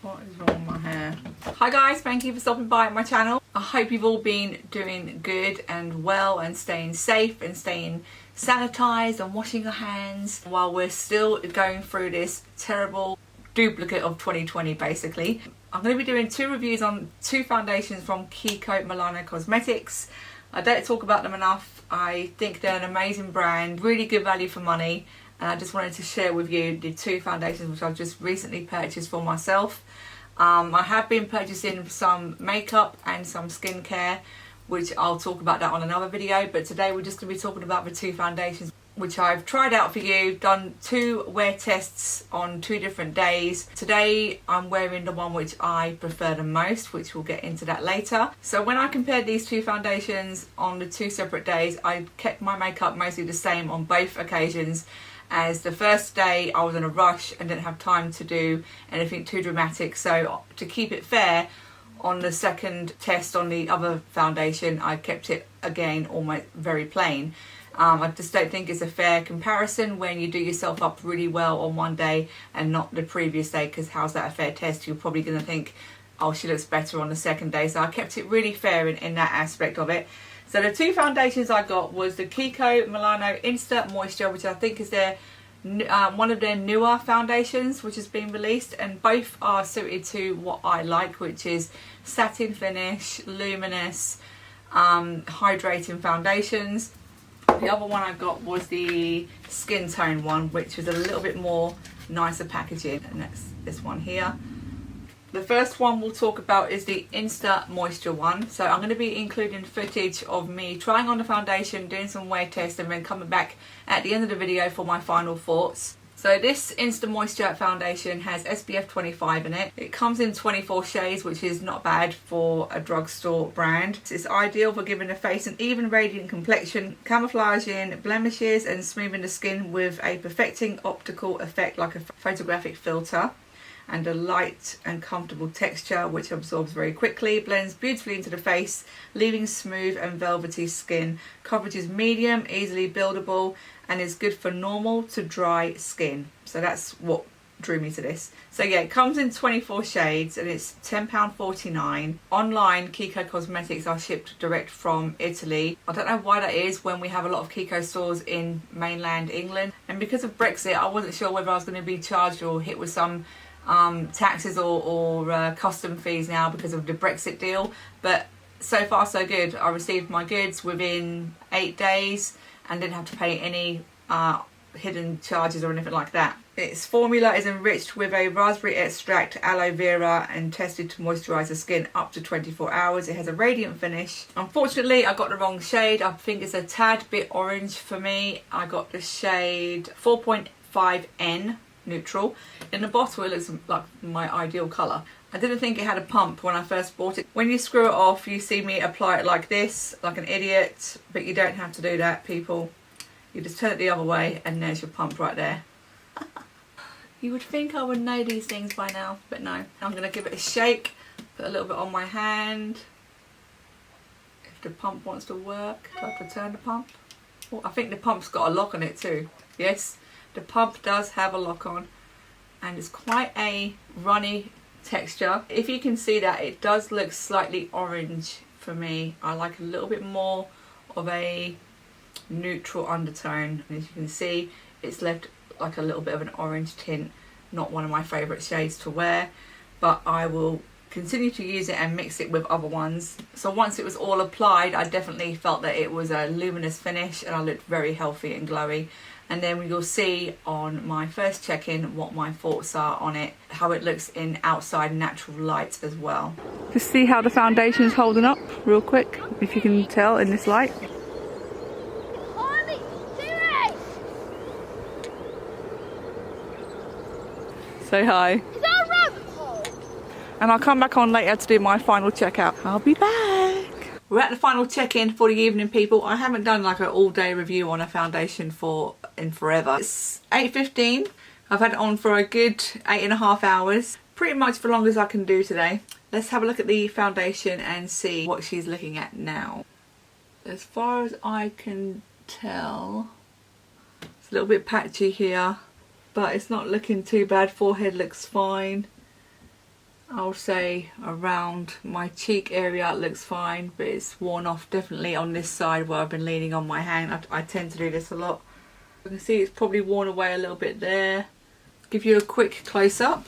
What is wrong with my hair? Hi guys, thank you for stopping by at my channel. I hope you've all been doing good and well and staying safe and staying sanitized and washing your hands while we're still going through this terrible duplicate of 2020 basically. I'm going to be doing 2 reviews on 2 foundations from Kiko Milano Cosmetics. I don't talk about them enough. I think they're an amazing brand, really good value for money, and I just wanted to share with you the 2 foundations which I've just recently purchased for myself. I have been purchasing some makeup and some skincare, which I'll talk about that on another video, but today we're just going to be talking about the 2 foundations which I've tried out for you, done 2 wear tests on 2 different days. Today I'm wearing the one which I prefer the most, which we'll get into that later. So when I compared these 2 foundations on the 2 separate days, I kept my makeup mostly the same on both occasions, as the first day I was in a rush and didn't have time to do anything too dramatic. So to keep it fair, on the second test on the other foundation I kept it again almost very plain. I just don't think it's a fair comparison when you do yourself up really well on one day and not the previous day, because how's that a fair test? You're probably going to think, oh, she looks better on the second day. So I kept it really fair in that aspect of it. So the 2 foundations I got was the Kiko Milano Insta Moisture, which I think is their one of their newer foundations which has been released, and both are suited to what I like, which is satin finish, luminous, hydrating foundations. The other one I got was the Skintone one, which was a little bit more nicer packaging, and that's this one here. The first one we'll talk about is the Insta Moisture one. So I'm going to be including footage of me trying on the foundation, doing some wear tests, and then coming back at the end of the video for my final thoughts. So this Insta Moisture foundation has SPF 25 in it. It comes in 24 shades, which is not bad for a drugstore brand. It's ideal for giving the face an even radiant complexion, camouflaging blemishes and smoothing the skin with a perfecting optical effect like a photographic filter, and a light and comfortable texture which absorbs very quickly, blends beautifully into the face, leaving smooth and velvety skin. Coverage is medium, easily buildable, and is good for normal to dry skin. So that's what drew me to this. So yeah, it comes in 24 shades and it's £10.49. Online, Kiko Cosmetics are shipped direct from Italy. I don't know why that is when we have a lot of Kiko stores in mainland England. And because of Brexit, I wasn't sure whether I was going to be charged or hit with some taxes or custom fees now because of the Brexit deal, but so far so good. I received my goods within 8 days and didn't have to pay any hidden charges or anything like that. Its formula is enriched with a raspberry extract, aloe vera, and tested to moisturise the skin up to 24 hours. It has a radiant finish. Unfortunately, I got the wrong shade. I think it's a tad bit orange for me. I got the shade 4.5N neutral. In the bottle it looks like my ideal colour. I didn't think it had a pump when I first bought it. When you screw it off, you see me apply it like this, like an idiot, but you don't have to do that, people. You just turn it the other way and there's your pump right there. You would think I would know these things by now, but no. I'm going to give it a shake, put a little bit on my hand. If the pump wants to work, do I have to turn the pump? Oh, I think the pump's got a lock on it too. Yes, the pump does have a lock on, and it's quite a runny texture. If you can see that, it does look slightly orange for me. I like a little bit more of a neutral undertone, and as you can see, it's left like a little bit of an orange tint. Not one of my favourite shades to wear, but I will continue to use it and mix it with other ones. So once it was all applied, I definitely felt that it was a luminous finish and I looked very healthy and glowy. And then you'll see on my first check-in what my thoughts are on it, how it looks in outside natural light as well. Just see how the foundation is holding up real quick, if you can tell in this light. Say hi. Is that a rabbit hole? And I'll come back on later to do my final checkout. I'll be back. We're at the final check-in for the evening, people. I haven't done like an all-day review on a foundation in forever. It's 8:15. I've had it on for a good 8.5 hours. Pretty much for long as I can do today. Let's have a look at the foundation and see what she's looking at now. As far as I can tell, it's a little bit patchy here, but it's not looking too bad. Forehead looks fine. I would say around my cheek area it looks fine, but it's worn off definitely on this side where I've been leaning on my hand. I tend to do this a lot. You can see it's probably worn away a little bit there. Give you a quick close-up.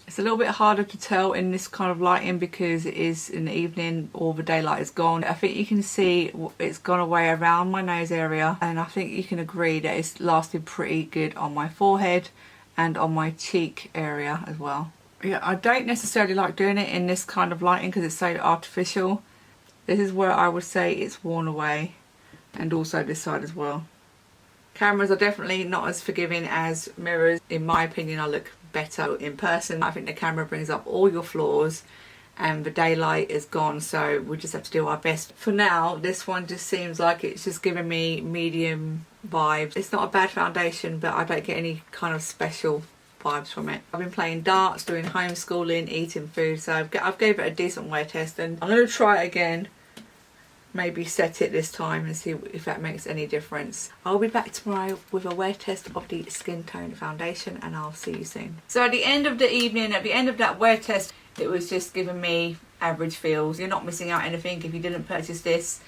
It's a little bit harder to tell in this kind of lighting because it is in the evening, all the daylight is gone. I think you can see it's gone away around my nose area, and I think you can agree that it's lasted pretty good on my forehead and on my cheek area as well. Yeah, I don't necessarily like doing it in this kind of lighting because it's so artificial. This is where I would say it's worn away, and also this side as well. Cameras are definitely not as forgiving as mirrors. In my opinion, I look better in person. I think the camera brings up all your flaws and the daylight is gone, so we just have to do our best. For now, this one just seems like it's just giving me medium vibes. It's not a bad foundation, but I don't get any kind of special vibes from it. I've been playing darts, doing homeschooling, eating food, so I've gave it a decent wear test, and I'm going to try it again. Maybe set it this time and see if that makes any difference. I'll be back tomorrow with a wear test of the Skintone foundation, and I'll see you soon. So at the end of the evening, at the end of that wear test, it was just giving me average feels. You're not missing out anything if you didn't purchase this.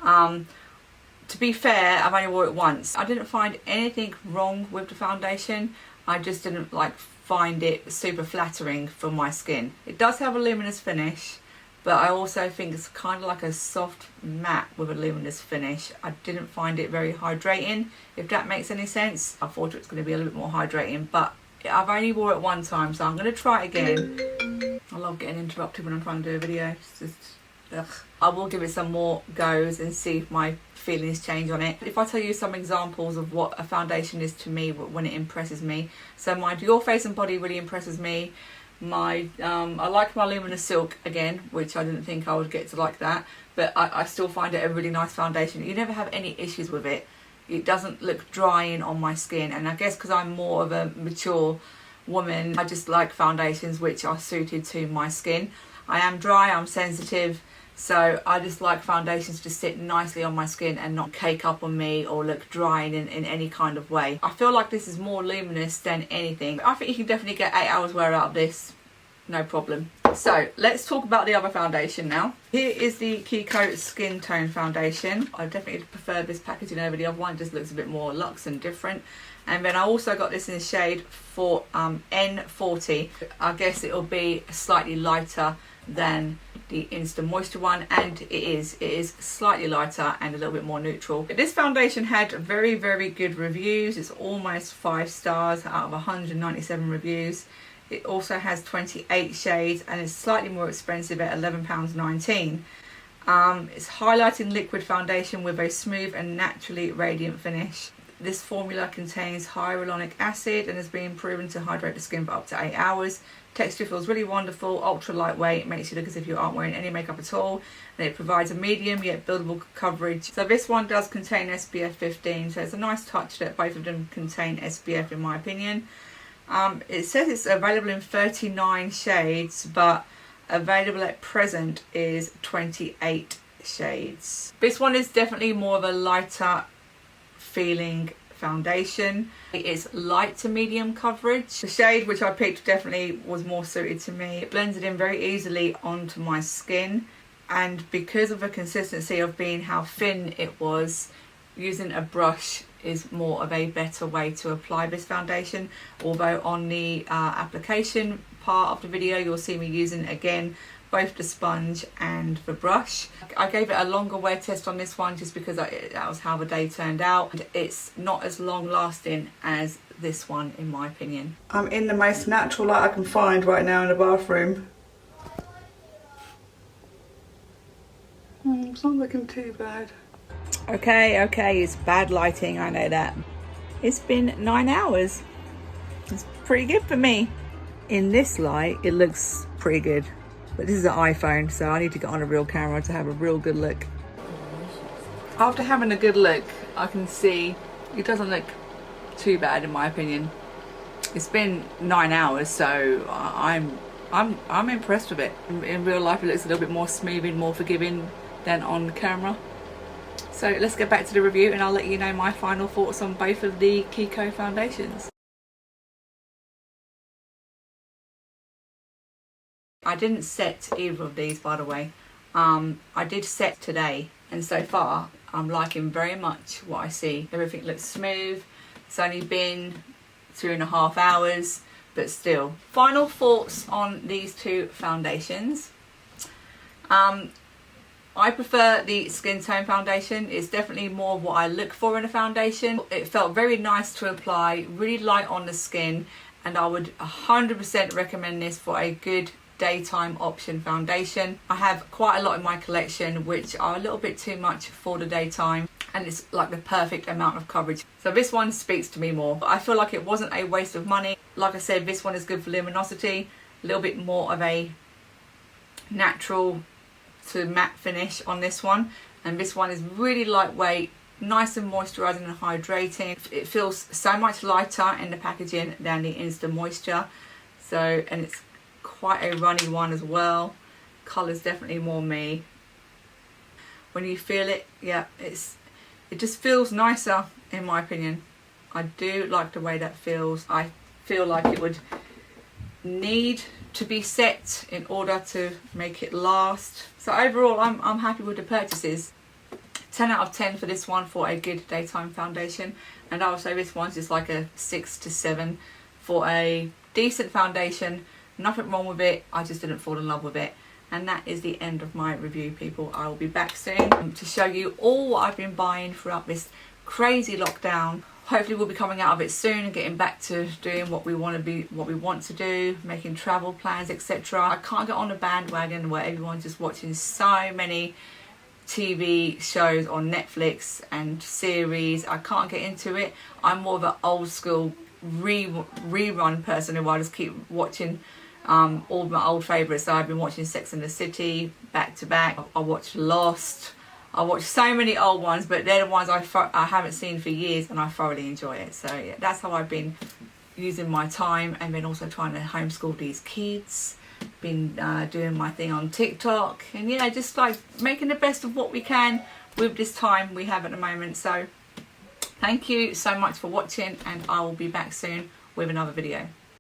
To be fair, I've only wore it once. I didn't find anything wrong with the foundation. I just didn't find it super flattering for my skin. It does have a luminous finish, but I also think it's kind of like a soft matte with a luminous finish. I didn't find it very hydrating, if that makes any sense. I thought it was going to be a little bit more hydrating, but I've only wore it one time, so I'm going to try it again. I love getting interrupted when I'm trying to do a video. It's just, ugh. I will give it some more goes and see if my feelings change on it. If I tell you some examples of what a foundation is to me when it impresses me. So my Your Face and Body really impresses me. I like my luminous silk again, which I didn't think I would get to like that, but I still find it a really nice foundation. You never have any issues with it. It doesn't look drying on my skin, and I guess because I'm more of a mature woman, I just like foundations which are suited to my skin. I am dry, I'm sensitive, so I just like foundations to sit nicely on my skin and not cake up on me or look drying in any kind of way. I feel like this is more luminous than anything. I think you can definitely get 8 hours wear out of this, no problem. So let's talk about the other foundation now. Here is the Kiko Skintone foundation. I definitely prefer this packaging over the other one. It just looks a bit more luxe and different. And then I also got this in the shade for N40. I guess it'll be slightly lighter than the Insta Moisture one, and it is slightly lighter and a little bit more neutral. This foundation had very good reviews. It's almost 5 stars out of 197 reviews. It also has 28 shades and it's slightly more expensive at £11.19. It's highlighting liquid foundation with a smooth and naturally radiant finish. This formula contains hyaluronic acid and has been proven to hydrate the skin for up to 8 hours. Texture feels really wonderful, ultra lightweight, makes you look as if you aren't wearing any makeup at all, and it provides a medium yet buildable coverage. So this one does contain SPF 15, so it's a nice touch that both of them contain SPF in my opinion. It says it's available in 39 shades, but available at present is 28 shades. This one is definitely more of a lighter feeling foundation. It is light to medium coverage. The shade which I picked definitely was more suited to me. It blended in very easily onto my skin, and because of the consistency of being how thin it was, using a brush is more of a better way to apply this foundation. Although on the application part of the video you'll see me using again both the sponge and the brush. I gave it a longer wear test on this one just because that was how the day turned out. It's not as long lasting as this one in my opinion. I'm in the most natural light I can find right now in the bathroom. It's not looking too bad. Okay, it's bad lighting, I know that. It's been 9 hours. It's pretty good for me. In this light, it looks pretty good. But this is an iPhone, so I need to get on a real camera to have a real good look. After having a good look, I can see it doesn't look too bad in my opinion. It's been 9 hours, so I'm impressed with it. In real life, it looks a little bit more smoothing, more forgiving than on camera. So let's get back to the review and I'll let you know my final thoughts on both of the Kiko foundations. I didn't set either of these, by the way. I did set today, and so far I'm liking very much what I see. Everything looks smooth. It's only been 2.5 hours, but still. Final thoughts on these two foundations. I prefer the Skintone foundation. It's definitely more what I look for in a foundation. It felt very nice to apply, really light on the skin, and I would 100% recommend this for a good daytime option foundation. I have quite a lot in my collection which are a little bit too much for the daytime, and it's like the perfect amount of coverage. So this one speaks to me more. I feel like it wasn't a waste of money. Like I said, this one is good for luminosity, a little bit more of a natural to matte finish on this one, and this one is really lightweight, nice and moisturizing and hydrating. It feels so much lighter in the packaging than the Insta Moisture. So, and it's quite a runny one as well. Colour's definitely more me. When you feel it, yeah, it just feels nicer in my opinion. I do like the way that feels. I feel like it would need to be set in order to make it last. So overall, I'm happy with the purchases. 10 out of 10 for this one for a good daytime foundation, and I would say this one's just like a 6 to 7 for a decent foundation. Nothing wrong with it, I just didn't fall in love with it. And that is the end of my review, people. I will be back soon to show you all what I've been buying throughout this crazy lockdown. Hopefully we'll be coming out of it soon and getting back to doing what we want to do, making travel plans, etc. I can't get on the bandwagon where everyone's just watching so many TV shows on Netflix and series. I can't get into it. I'm more of an old school rerun person who I just keep watching all my old favourites. So I've been watching Sex and the City back to back. I watched Lost. I watched so many old ones, but they're the ones I haven't seen for years, and I thoroughly enjoy it. So yeah, that's how I've been using my time, and then also trying to homeschool these kids. Been doing my thing on TikTok, and yeah, just like making the best of what we can with this time we have at the moment. So thank you so much for watching, and I will be back soon with another video.